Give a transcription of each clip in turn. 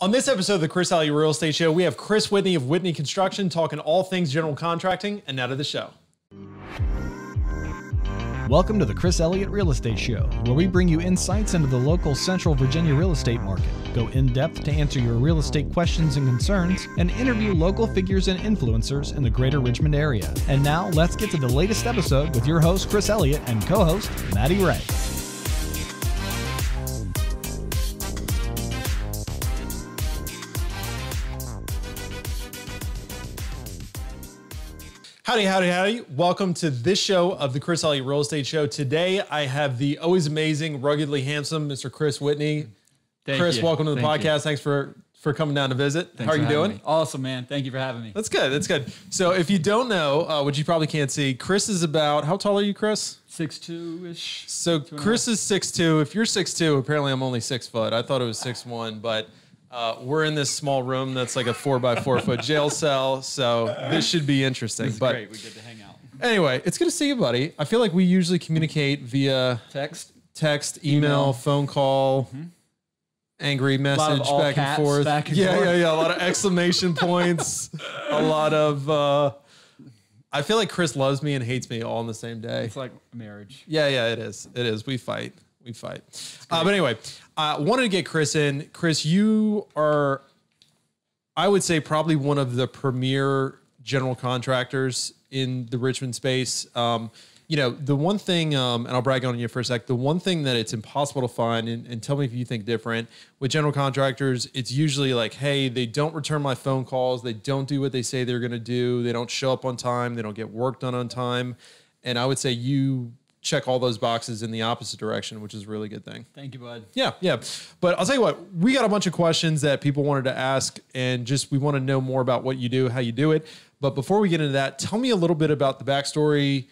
On this episode of the Chris Elliott Real Estate Show, we have Chris Whitney of Whitney Construction talking all things general contracting, and now to the show. Welcome to the Chris Elliott Real Estate Show, where we bring you insights into the local Central Virginia real estate market, go in depth to answer your real estate questions and concerns, and interview local figures and influencers in the greater Richmond area. And now let's get to the latest episode with your host, Chris Elliott, and co-host, Maddie Ray. Howdy, howdy, howdy. Welcome to this show of the Chris Elliott Real Estate Show. Today, I have the always amazing, ruggedly handsome Mr. Chris Whitney. Chris, welcome to the podcast. Thanks for coming down to visit. How are you doing? Awesome, man. Thank you for having me. That's good. That's good. So if you don't know, which you probably can't see, Chris is about, how tall are you, Chris? 6'2"-ish. So Chris is 6'2". If you're 6'2", apparently I'm only 6 foot. I thought it was 6'1", but we're in this small room that's like a 4x4 foot jail cell. So this should be interesting. This is great. We get to hang out. Anyway, it's good to see you, buddy. I feel like we usually communicate via text, email, phone call, angry message back and forth. Yeah. A lot of exclamation points. A lot of. I feel like Chris loves me and hates me all in the same day. It's like marriage. Yeah, it is. It is. We fight. But anyway, I wanted to get Chris in. Chris, you are, I would say, probably one of the premier general contractors in the Richmond space. The one thing, and I'll brag on you for a sec, the one thing that it's impossible to find, and tell me if you think different, with general contractors, it's usually like, hey, they don't return my phone calls. They don't do what they say they're going to do. They don't show up on time. They don't get work done on time. And I would say you check all those boxes in the opposite direction, which is a really good thing. Thank you, bud. Yeah. But I'll tell you what, we got a bunch of questions that people wanted to ask, and just we want to know more about what you do, how you do it. But before we get into that, tell me a little bit about the backstory.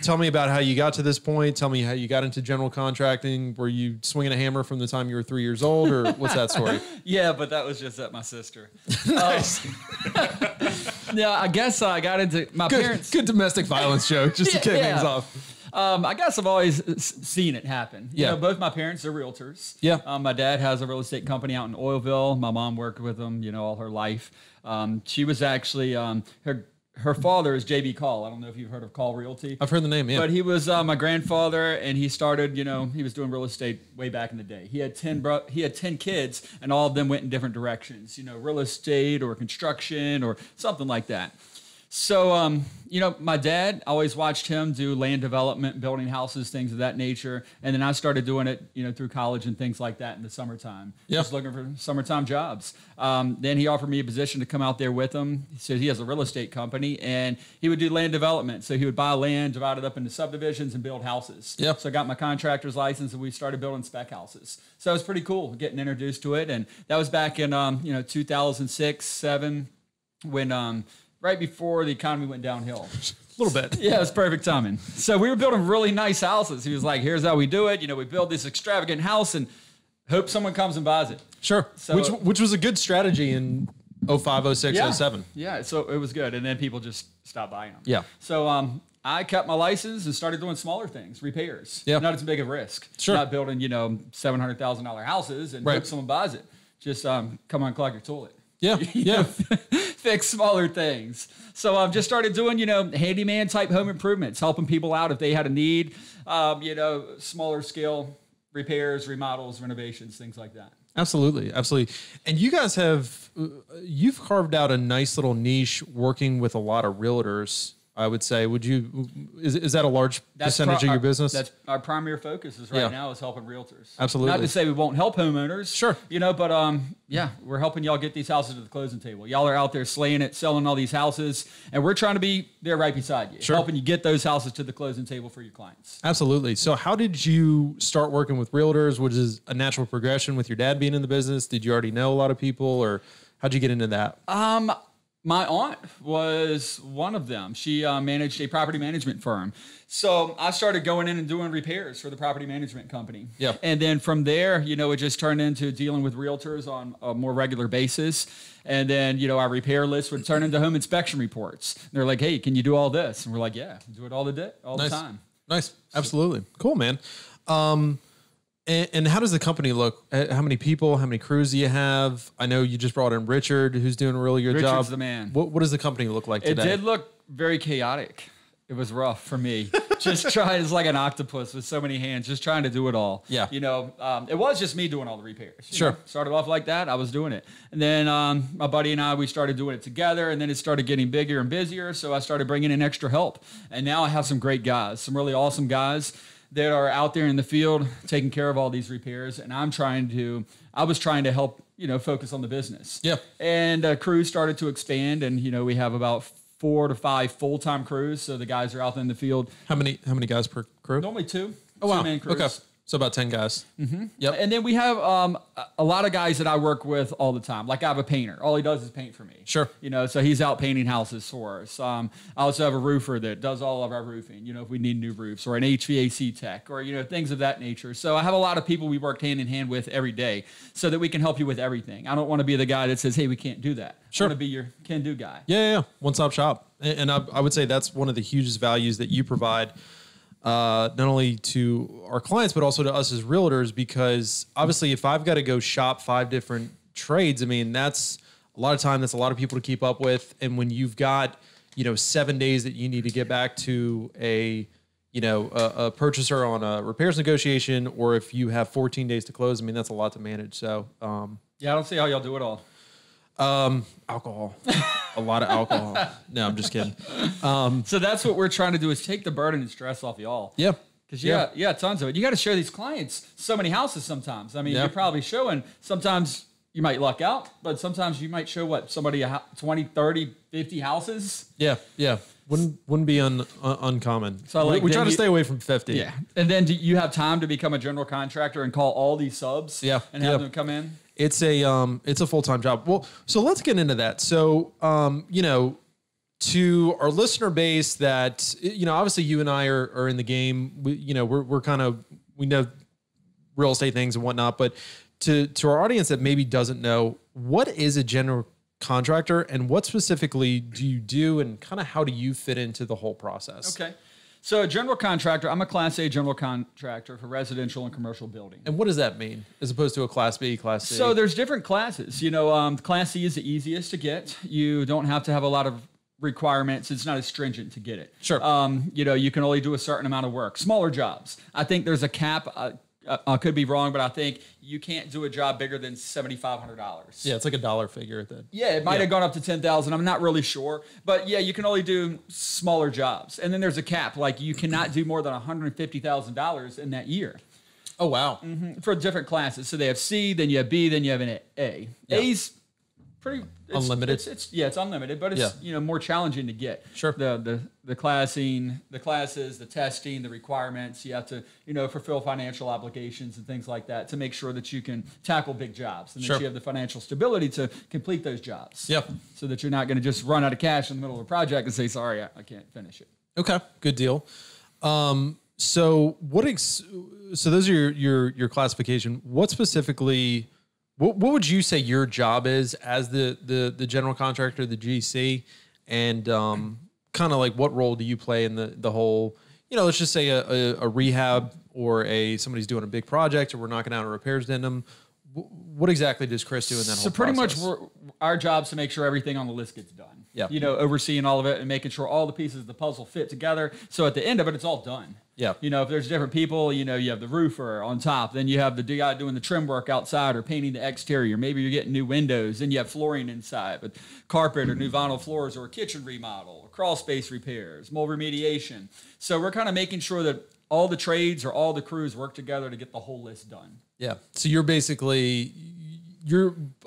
Tell me about how you got to this point. Tell me how you got into general contracting. Were you swinging a hammer from the time you were 3 years old, or what's that story? Yeah, but that was just at my sister. Nice. Yeah, I guess I got into my parents. Good domestic violence joke, just to kick things off. I guess I've always seen it happen. You know, both my parents are realtors. Yeah. My dad has a real estate company out in Oilville. My mom worked with him, all her life. She was actually, her father is J.B. Call. I don't know if you've heard of Call Realty. I've heard the name, yeah. But he was my grandfather, and he started, he was doing real estate way back in the day. He had 10 kids, and all of them went in different directions, real estate or construction or something like that. So, my dad, I always watched him do land development, building houses, things of that nature. And then I started doing it, through college and things like that in the summertime. Just looking for summertime jobs. Then he offered me a position to come out there with him. He said he has a real estate company, and he would do land development. So he would buy land, divide it up into subdivisions, and build houses. Yep. So I got my contractor's license, and we started building spec houses. So it was pretty cool getting introduced to it. And that was back in, 2006, 2007, when right before the economy went downhill. A little bit. Yeah, it was perfect timing. So we were building really nice houses. He was like, here's how we do it. We build this extravagant house and hope someone comes and buys it. Sure. So, which was a good strategy in 05, 06, 07. Yeah, so it was good. And then people just stopped buying them. Yeah. So I kept my license and started doing smaller things, repairs. Yeah. Not as big of a risk. Sure. Not building, $700,000 houses and hope someone buys it. Just come on, clog your toilet. Yeah. Fix smaller things. So I've just started doing, handyman type home improvements, helping people out if they had a need, smaller scale repairs, remodels, renovations, things like that. Absolutely. And you guys you've carved out a nice little niche working with a lot of realtors, I would say. Is that a large percentage of your business? That's our primary focus right now is helping realtors. Absolutely. Not to say we won't help homeowners. Sure. But we're helping y'all get these houses to the closing table. Y'all are out there slaying it, selling all these houses, and we're trying to be there right beside you, helping you get those houses to the closing table for your clients. Absolutely. So how did you start working with realtors, which is a natural progression with your dad being in the business? Did you already know a lot of people, or how'd you get into that? My aunt was one of them. She managed a property management firm. So I started going in and doing repairs for the property management company. Yeah. And then from there, it just turned into dealing with realtors on a more regular basis. And then, our repair list would turn into home inspection reports. And they're like, hey, can you do all this? And we're like, yeah, do it all the time. Nice. Absolutely. Cool, man. And how does the company look? How many people? How many crews do you have? I know you just brought in Richard, who's doing a really good job. Richard's the man. What does the company look like today? It did look very chaotic. It was rough for me. Just trying, it's like an octopus with so many hands, just trying to do it all. Yeah. You know, it was just me doing all the repairs. Sure. Started off like that. I was doing it. And then my buddy and I, we started doing it together, and then it started getting bigger and busier. So I started bringing in extra help. And now I have some great guys, some really awesome guys that are out there in the field taking care of all these repairs. And I was trying to help, focus on the business. Yeah. And crews started to expand, and, we have about 4 to 5 full-time crews. So the guys are out in the field. How many guys per crew? Normally 2. Oh, wow. 2-man crews. Okay. So about 10 guys. Mm-hmm. Yep. And then we have a lot of guys that I work with all the time. Like I have a painter. All he does is paint for me. Sure. So he's out painting houses for us. I also have a roofer that does all of our roofing, if we need new roofs, or an HVAC tech, or, things of that nature. So I have a lot of people we work hand in hand with every day so that we can help you with everything. I don't want to be the guy that says, hey, we can't do that. Sure. I want to be your can-do guy. Yeah. One-stop shop. And I would say that's one of the hugest values that you provide, not only to our clients, but also to us as realtors, because obviously if I've got to go shop 5 different trades, I mean, that's a lot of time. That's a lot of people to keep up with. And when you've got, 7 days that you need to get back to a purchaser on a repairs negotiation, or if you have 14 days to close, I mean, that's a lot to manage. So, yeah, I don't see how y'all do it all. Alcohol, a lot of alcohol. No, I'm just kidding. So that's what we're trying to do, is take the burden and stress off y'all. Yeah. Because tons of it. You got to show these clients so many houses sometimes. I mean, Yeah. you're probably showing, sometimes you might luck out, but sometimes you might show somebody 20, 30, 50 houses. Yeah. Wouldn't be uncommon. So we try to stay away from 50. Yeah. And then do you have time to become a general contractor and call all these subs? Yeah. And have them come in? It's a full-time job. Well, so let's get into that. So, to our listener base that, obviously you and I are in the game, we know real estate things and whatnot, but to our audience that maybe doesn't know, what is a general contractor and what specifically do you do, and kind of how do you fit into the whole process? Okay. So a general contractor, I'm a Class A general contractor for residential and commercial building. And what does that mean as opposed to a Class B, Class C? So there's different classes. Class C is the easiest to get. You don't have to have a lot of requirements. It's not as stringent to get it. Sure. You can only do a certain amount of work. Smaller jobs. I think there's a cap. I could be wrong, but I think you can't do a job bigger than $7,500. Yeah, it's like a dollar figure at that. Yeah, it might have gone up to 10,000. I'm not really sure, but yeah, you can only do smaller jobs. And then there's a cap, like you cannot do more than $150,000 in that year. Oh wow. Mm-hmm. For different classes. So they have C, then you have B, then you have an A. Yeah. A's unlimited. It's unlimited, but it's more challenging to get. Sure. The classing, the classes, the testing, the requirements. You have to fulfill financial obligations and things like that to make sure that you can tackle big jobs and that you have the financial stability to complete those jobs. Yep. So that you're not going to just run out of cash in the middle of a project and say, sorry, I can't finish it. Okay, good deal. So those are your classification. What specifically? What would you say your job is as the general contractor, the GC, and kind of like what role do you play in the whole? Let's just say a rehab or somebody's doing a big project, or we're knocking out a repairs addendum. What exactly does Chris do in that whole process? So pretty much our job's to make sure everything on the list gets done. Yeah. Overseeing all of it and making sure all the pieces of the puzzle fit together. So at the end of it, it's all done. Yeah. If there's different people, you have the roofer on top, then you have the guy doing the trim work outside or painting the exterior. Maybe you're getting new windows, then you have flooring inside, but carpet or new vinyl floors, or a kitchen remodel, or crawl space repairs, mold remediation. So we're kind of making sure that all the trades or all the crews work together to get the whole list done. Yeah. So you're basically,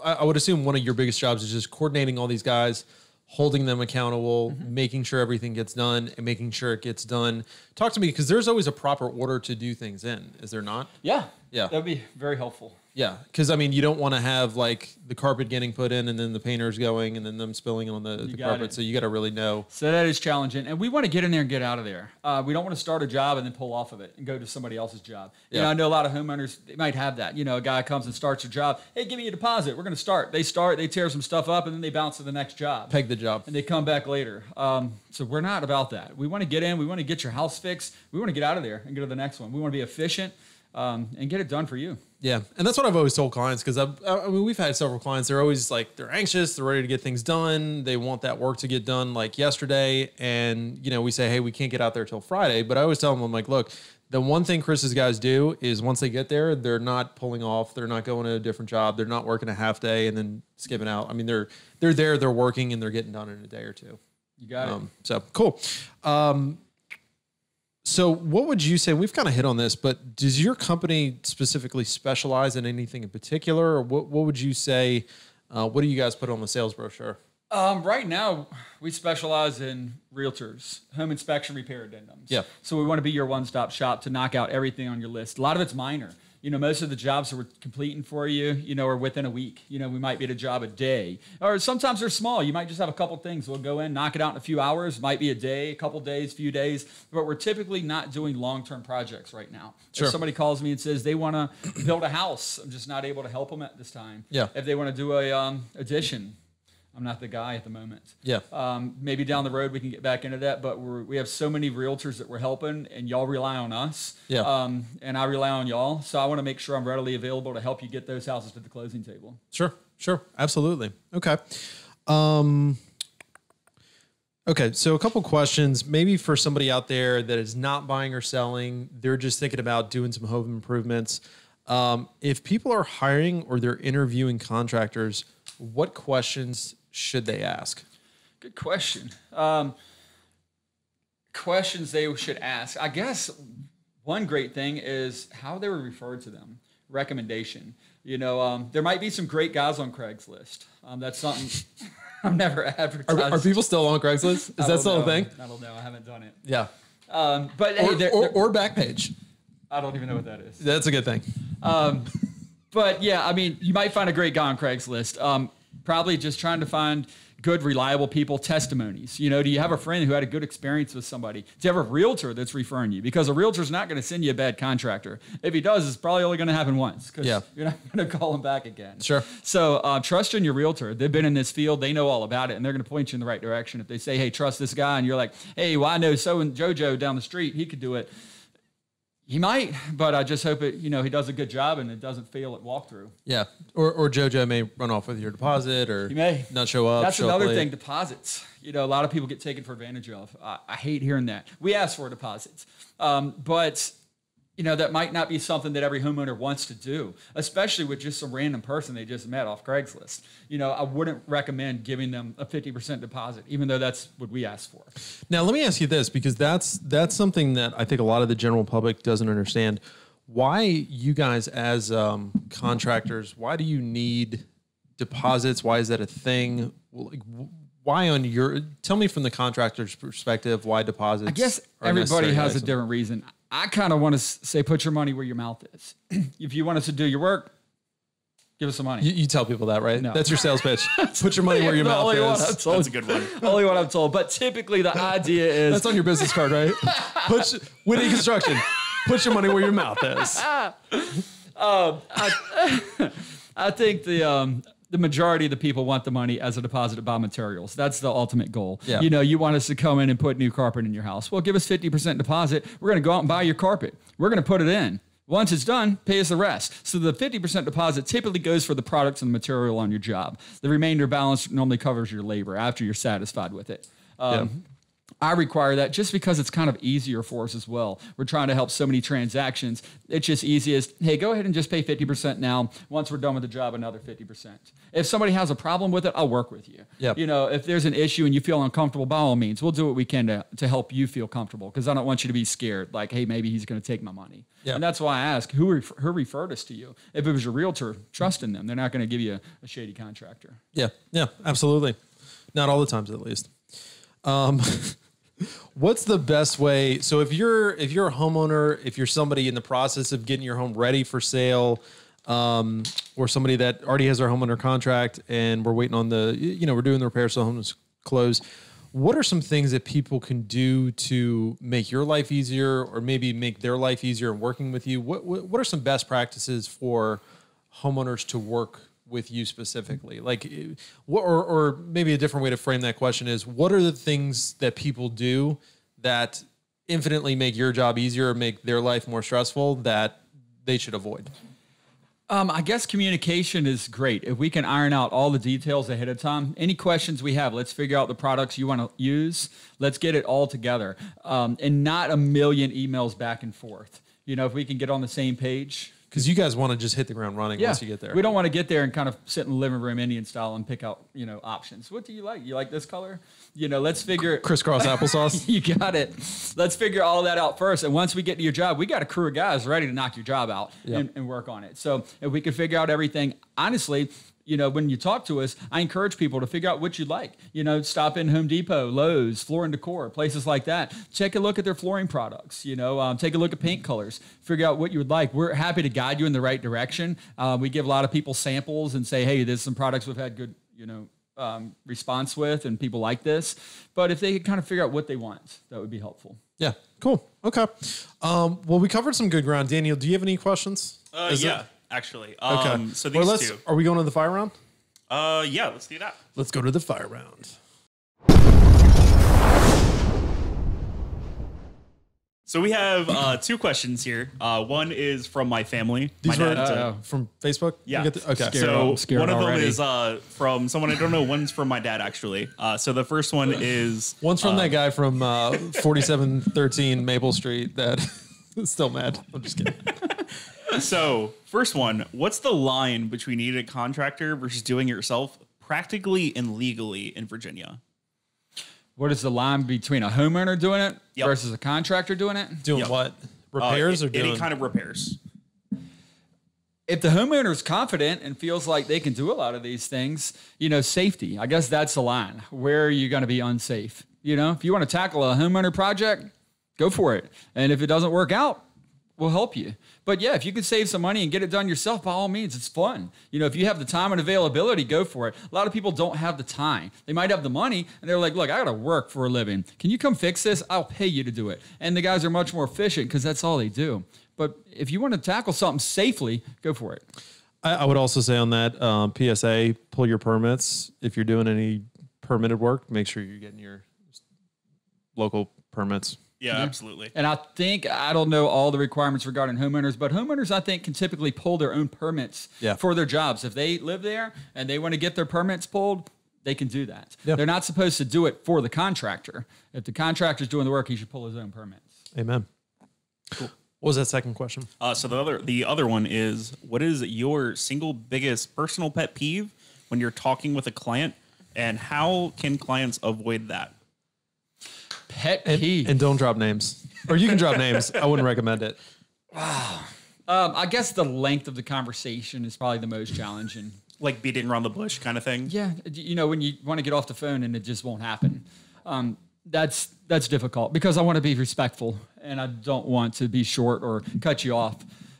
I would assume one of your biggest jobs is just coordinating all these guys, holding them accountable, making sure everything gets done, and making sure it gets done. Talk to me, because there's always a proper order to do things in, is there not? Yeah. Yeah. That'd be very helpful. Yeah, because I mean, you don't want to have like the carpet getting put in and then the painters going and then them spilling on the carpet. So you got to really know. So that is challenging, and we want to get in there and get out of there. We don't want to start a job and then pull off of it and go to somebody else's job. I know a lot of homeowners, they might have that. A guy comes and starts a job. Hey, give me a deposit. We're going to start. They tear some stuff up, and then they bounce to the next job. Peg the job. And they come back later. So we're not about that. We want to get in. We want to get your house fixed. We want to get out of there and go to the next one. We want to be efficient. and get it done for you. Yeah. And that's what I've always told clients, because I mean, we've had several clients. They're always like, they're anxious. They're ready to get things done. They want that work to get done like yesterday. And, you know, we say, hey, we can't get out there till Friday. But I always tell them, I'm like, look, the one thing Chris's guys do is once they get there, they're not pulling off. They're not going to a different job. They're not working a half day and then skipping out. I mean, they're there, they're working, and they're getting done in a day or two. You got it. So cool. So what would you say, we've kind of hit on this, but does your company specifically specialize in anything in particular? Or what would you say, what do you guys put on the sales brochure? Right now, we specialize in realtors, home inspection, repair, addendums. Yeah. So we want to be your one-stop shop to knock out everything on your list. A lot of it's minor. You know, most of the jobs that we're completing for you, you know, are within a week. You know, we might be at a job a day. Or sometimes they're small. You might just have a couple things. We'll go in, knock it out in a few hours. Might be a day, a couple days, few days. But we're typically not doing long-term projects right now. Sure. If somebody calls me and says they want to build a house, I'm just not able to help them at this time. Yeah. If they want to do a addition, I'm not the guy at the moment. Yeah. Maybe down the road we can get back into that, but we have so many realtors that we're helping, and y'all rely on us. Yeah. And I rely on y'all, so I want to make sure I'm readily available to help you get those houses to the closing table. Sure. Absolutely. Okay. Okay. So a couple questions, maybe for somebody out there that is not buying or selling, they're just thinking about doing some home improvements. If people are hiring or they're interviewing contractors, what questions should they ask? Good question. Questions they should ask. I guess one great thing is how they were referred to them. Recommendation. You know, there might be some great guys on Craigslist. That's something I've never advertised. Are people still on Craigslist? Is that still a thing? I don't know. I haven't done it. Yeah. But hey, or Backpage. I don't even know what that is. That's a good thing. But yeah, I mean, you might find a great guy on Craigslist. Probably just trying to find good, reliable people, testimonies. You know, do you have a friend who had a good experience with somebody? Do you have a realtor that's referring you? Because a realtor's not going to send you a bad contractor. If he does, it's probably only going to happen once, because you're not going to call him back again. Sure. So trust in your realtor. They've been in this field. They know all about it, and they're going to point you in the right direction. If they say, hey, trust this guy, and you're like, hey, well, I know Jojo down the street. He could do it. He might, but I just hope he does a good job and it doesn't fail at walkthrough. Yeah. Or JoJo may run off with your deposit, or he may not show up. That's another thing, deposits. You know, a lot of people get taken for advantage of. I hate hearing that. We ask for deposits. But, you know, that might not be something that every homeowner wants to do, especially with just some random person they just met off Craigslist. You know, I wouldn't recommend giving them a 50% deposit, even though that's what we ask for. Now, let me ask you this, because that's something that I think a lot of the general public doesn't understand. Why you guys as contractors, why do you need deposits? Why is that a thing? Why tell me from the contractor's perspective, why deposits? I guess everybody has a different reason. I kind of want to say, put your money where your mouth is. If you want us to do your work, give us some money. You tell people that, right? No. That's your sales pitch. Put your money where your mouth is. That's a good one. Only one I'm told. But typically the idea is... That's on your business card, right? Whitney Construction. Put your money where your mouth is. I think the majority of the people want the money as a deposit to buy materials. That's the ultimate goal. Yeah. You know, you want us to come in and put new carpet in your house. Well, give us 50% deposit. We're going to go out and buy your carpet. We're going to put it in. Once it's done, pay us the rest. So the 50% deposit typically goes for the products and the material on your job. The remainder balance normally covers your labor after you're satisfied with it. I require that just because it's kind of easier for us as well. We're trying to help so many transactions. It's just easiest, hey, go ahead and just pay 50% now. Once we're done with the job, another 50%. If somebody has a problem with it, I'll work with you. Yep. You know, if there's an issue and you feel uncomfortable, by all means, we'll do what we can to help you feel comfortable, because I don't want you to be scared, like, hey, maybe he's going to take my money. Yep. And that's why I ask, who referred us to you? If it was your realtor, trust in them. They're not going to give you a shady contractor. Yeah, absolutely. Not all the times, at least. What's the best way? So if you're a homeowner, if you're somebody in the process of getting your home ready for sale, or somebody that already has their home under contract and we're waiting on we're doing the repairs so the home is closed, what are some things that people can do to make your life easier, or maybe make their life easier in working with you? What are some best practices for homeowners to work with you specifically? Like, or maybe a different way to frame that question is, what are the things that people do that infinitely make your job easier or make their life more stressful that they should avoid? I guess communication is great. If we can iron out all the details ahead of time, any questions we have, let's figure out the products you want to use. Let's get it all together, and not a million emails back and forth. You know, if we can get on the same page. Because you guys want to just hit the ground running once you get there. We don't want to get there and kind of sit in the living room Indian style and pick out, options. What do you like? You like this color? Let's figure. Crisscross applesauce. You got it. Let's figure all of that out first. And once we get to your job, we got a crew of guys ready to knock your job out and work on it. So if we can figure out everything, honestly, when you talk to us, I encourage people to figure out what you like. Stop in Home Depot, Lowe's, Floor and Decor, places like that. Take a look at their flooring products. Take a look at paint colors. Figure out what you would like. We're happy to guide you in the right direction. We give a lot of people samples and say, hey, there's some products we've had good, response with, and people like this. But if they could kind of figure out what they want, that would be helpful. Yeah, cool. Okay. Well, we covered some good ground. Daniel, do you have any questions? Actually. Okay. So these two. Are we going to the fire round? Yeah, let's do that. Let's go to the fire round. So we have 2 questions here. One is from my family. These my were dad. from Facebook? Yeah. Okay. So scared one of them already. is from someone I don't know. One's from my dad, actually. So the first one is... One's from that guy from 4713 Maple Street that is still mad. I'm just kidding. So, first one, what's the line between needing a contractor versus doing it yourself practically and legally in Virginia? What is the line between a homeowner doing it versus a contractor doing it? Doing what? Repairs or doing... Any kind of repairs. If the homeowner is confident and feels like they can do a lot of these things, safety. I guess that's the line. Where are you going to be unsafe? If you want to tackle a homeowner project, go for it. And if it doesn't work out, we'll help you. But yeah, if you can save some money and get it done yourself, by all means, it's fun. If you have the time and availability, go for it. A lot of people don't have the time. They might have the money and they're like, look, I got to work for a living. Can you come fix this? I'll pay you to do it. And the guys are much more efficient because that's all they do. But if you want to tackle something safely, go for it. I would also say on that PSA, pull your permits. If you're doing any permitted work, make sure you're getting your local permits. Yeah, absolutely. And I don't know all the requirements regarding homeowners, but homeowners, I think, can typically pull their own permits for their jobs. If they live there and they want to get their permits pulled, they can do that. Yeah. They're not supposed to do it for the contractor. If the contractor's doing the work, he should pull his own permits. Amen. Cool. What was that second question? So the other one is, what is your single biggest personal pet peeve when you're talking with a client, and how can clients avoid that? Pet peeve. And don't drop names. Or you can drop names. I wouldn't recommend it. Wow. I guess the length of the conversation is probably the most challenging. Like beating around the bush kind of thing? Yeah. When you want to get off the phone and it just won't happen. That's difficult because I want to be respectful and I don't want to be short or cut you off.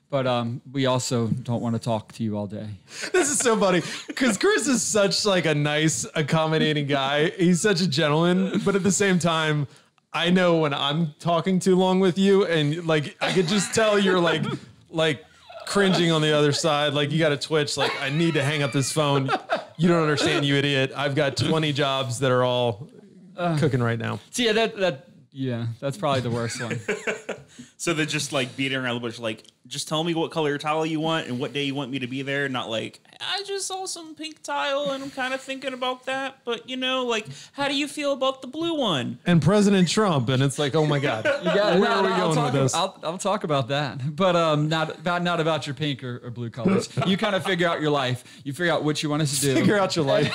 But we also don't want to talk to you all day. This is so funny because Chris is such like a nice, accommodating guy. He's such a gentleman, but at the same time, I know when I'm talking too long with you, and like I could just tell you're like cringing on the other side. Like you got to twitch. Like I need to hang up this phone. You don't understand, you idiot. I've got 20 jobs that are all cooking right now. So yeah, that's probably the worst one. So they're just like beating around the bush, like, just tell me what color tile you want and what day you want me to be there. Not like, I just saw some pink tile and I'm kind of thinking about that. But, like, how do you feel about the blue one? And President Trump. And it's like, oh, my God. Where are we going with this? I'll talk about that. But not about your pink or blue colors. You kind of figure out your life. You figure out what you want us to do. Figure out your life.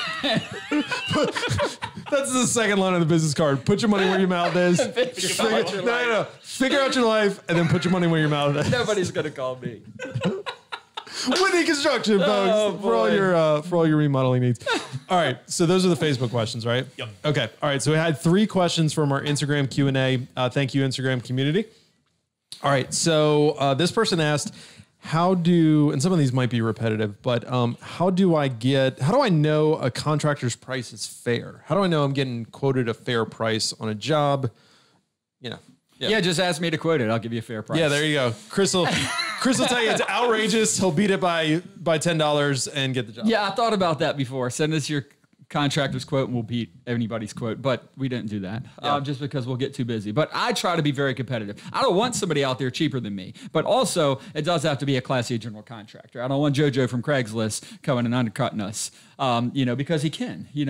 That's the second line of the business card. Put your money where your mouth is. Figure out your life and then put your money where your mouth is. Nobody's gonna call me. Whitney Construction, folks, for all your remodeling needs. All right, so those are the Facebook questions, right? Yep. Okay. All right. So we had 3 questions from our Instagram Q&A. Thank you, Instagram community. All right. So this person asked, and some of these might be repetitive, but how do I know a contractor's price is fair? How do I know I'm getting quoted a fair price on a job? Yeah, just ask me to quote it. I'll give you a fair price. Yeah, there you go. Chris will tell you it's outrageous. He'll beat it by $10 and get the job. Yeah, I thought about that before. Send us your contractor's quote and we'll beat anybody's quote, but we didn't do that just because we'll get too busy. But I try to be very competitive. I don't want somebody out there cheaper than me, but also it does have to be a Class A general contractor. I don't want JoJo from Craigslist coming and undercutting us, because he can. He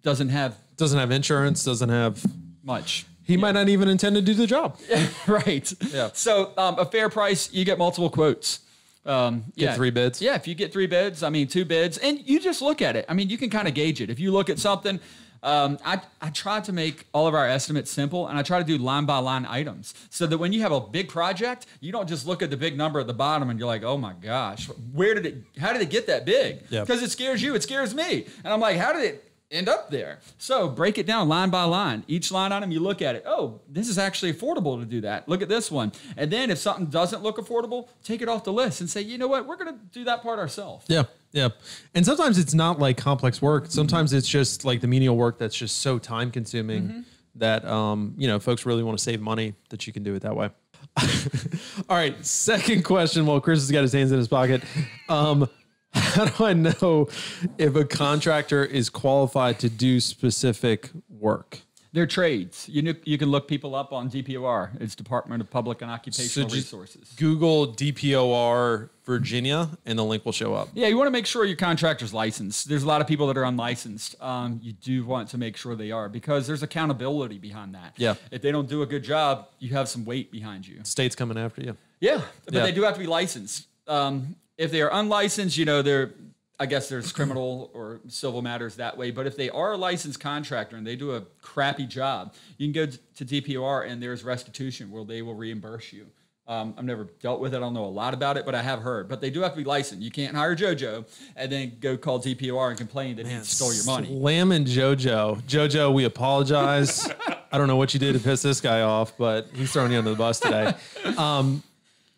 doesn't have insurance, doesn't have much. He might not even intend to do the job. Right. Yeah. So a fair price, you get multiple quotes. Get 3 bids. Yeah, if you get 3 bids, 2 bids, and you just look at it. You can kind of gauge it. If you look at something, I try to make all of our estimates simple, and I try to do line by line items so that when you have a big project, you don't just look at the big number at the bottom and you're like, oh my gosh, how did it get that big? Because it scares you, it scares me. And I'm like, how did it end up there? So break it down line by line. Each line item, you look at it. Oh, this is actually affordable to do that. Look at this one. And then if something doesn't look affordable, take it off the list and say, you know what, we're going to do that part ourselves. Yeah. Yeah. And sometimes it's not like complex work. Sometimes it's just like the menial work that's just so time consuming that, folks really want to save money that you can do it that way. All right. Second question. While Chris has got his hands in his pocket. How do I know if a contractor is qualified to do specific work? They're trades. You can look people up on DPOR. It's Department of Public and Occupational Resources. Google DPOR Virginia, and the link will show up. Yeah, you want to make sure your contractor's licensed. There's a lot of people that are unlicensed. You do want to make sure they are because there's accountability behind that. Yeah. If they don't do a good job, you have some weight behind you. State's coming after you. Yeah, but they do have to be licensed. If they are unlicensed, I guess there's criminal or civil matters that way. But if they are a licensed contractor and they do a crappy job, you can go to DPOR and there's restitution where they will reimburse you. I've never dealt with it. I don't know a lot about it, but I have heard. But they do have to be licensed. You can't hire JoJo and then go call DPOR and complain that he stole your money. Slamming JoJo. JoJo, we apologize. I don't know what you did to piss this guy off, but he's throwing you under the bus today.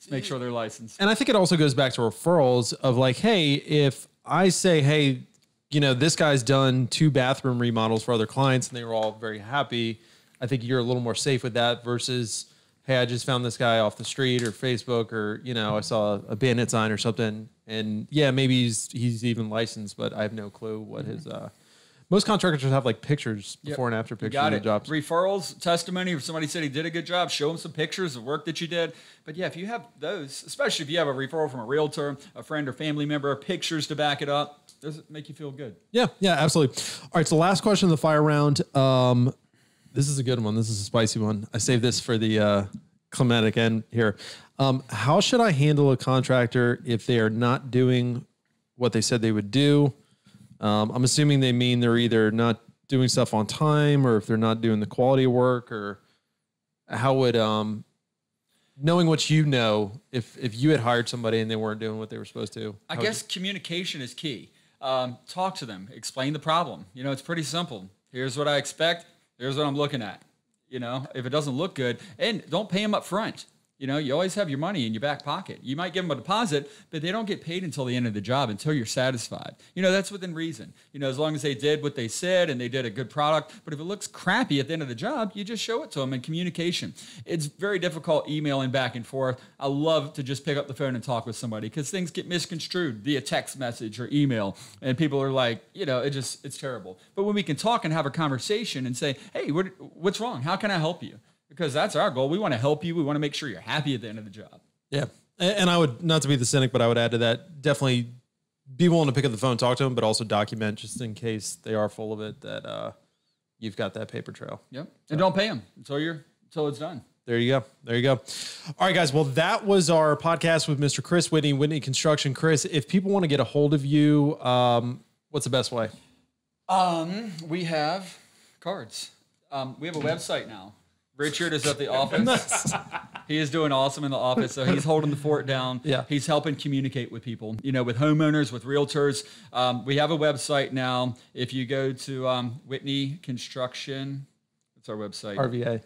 Make sure they're licensed. And I think it also goes back to referrals of like, hey, if I say, hey, this guy's done 2 bathroom remodels for other clients and they were all very happy, I think you're a little more safe with that versus, hey, I just found this guy off the street or Facebook or, I saw a bandit sign or something. And yeah, maybe he's even licensed, but I have no clue what his, most contractors have like pictures, before and after pictures of the jobs. Referrals, testimony. If somebody said he did a good job, show them some pictures of work that you did. But yeah, if you have those, especially if you have a referral from a realtor, a friend or family member, pictures to back it up, does it make you feel good? Yeah, absolutely. All right, so last question of the fire round. This is a good one. This is a spicy one. I saved this for the climatic end here. How should I handle a contractor if they are not doing what they said they would do? I'm assuming they mean they're either not doing stuff on time or if they're not doing the quality of work, or how would, knowing what if you had hired somebody and they weren't doing what they were supposed to? I guess communication is key. Talk to them, explain the problem. It's pretty simple. Here's what I expect. Here's what I'm looking at. If it doesn't look good, and don't pay them up front. You always have your money in your back pocket. You might give them a deposit, but they don't get paid until the end of the job, until you're satisfied. That's within reason. As long as they did what they said and they did a good product. But if it looks crappy at the end of the job, you just show it to them. And communication. It's very difficult emailing back and forth. I love to just pick up the phone and talk with somebody because things get misconstrued via text message or email. And people are like, it's terrible. But when we can talk and have a conversation and say, hey, what's wrong? How can I help you? Because that's our goal. We want to help you. We want to make sure you're happy at the end of the job. Yeah. And I would, not to be the cynic, but I would add to that, definitely be willing to pick up the phone, talk to them, but also document just in case they are full of it that you've got that paper trail. Yep. So. And don't pay them until it's done. There you go. All right, guys. Well, that was our podcast with Mr. Chris Whitney, Whitney Construction. Chris, if people want to get a hold of you, what's the best way? We have cards. We have a website now. Richard is at the office. He is doing awesome in the office, so he's holding the fort down. Yeah. He's helping communicate with people, with homeowners, with realtors. We have a website now. If you go to Whitney Construction, that's our website. RVA.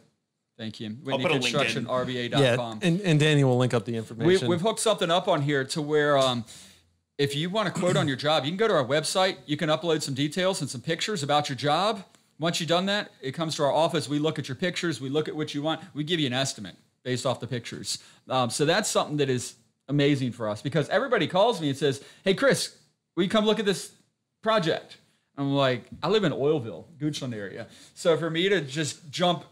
Thank you. Whitney Construction, RVA.com. Yeah, and Danny will link up the information. We've hooked something up on here to where if you want to quote on your job, you can go to our website. You can upload some details and some pictures about your job. Once you've done that, it comes to our office. We look at your pictures. We look at what you want. We give you an estimate based off the pictures. So that's something that is amazing for us because everybody calls me and says, hey, Chris, will you come look at this project? I'm like, I live in Oilville, Goochland area. So for me to just jump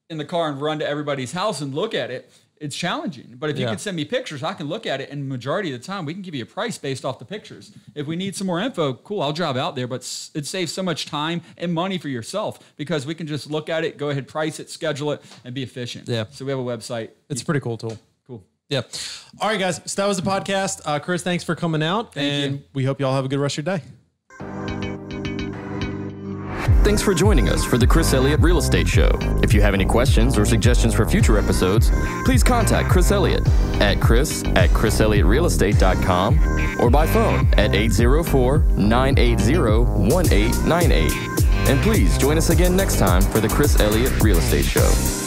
in the car and run to everybody's house and look at it, it's challenging. But if you could send me pictures, I can look at it, and majority of the time we can give you a price based off the pictures. If we need some more info, cool, I'll drive out there, but it saves so much time and money for yourself because we can just look at it, go ahead, price it, schedule it, and be efficient. Yeah. So we have a website. It's a pretty cool tool. Cool. Yeah. All right, guys. So that was the podcast. Chris, thanks for coming out. Thank you. We hope you all have a good rest of your day. Thanks for joining us for the Chris Elliott Real Estate Show. If you have any questions or suggestions for future episodes, please contact Chris Elliott at chris@chriselliottrealestate.com or by phone at 804-980-1898. And please join us again next time for the Chris Elliott Real Estate Show.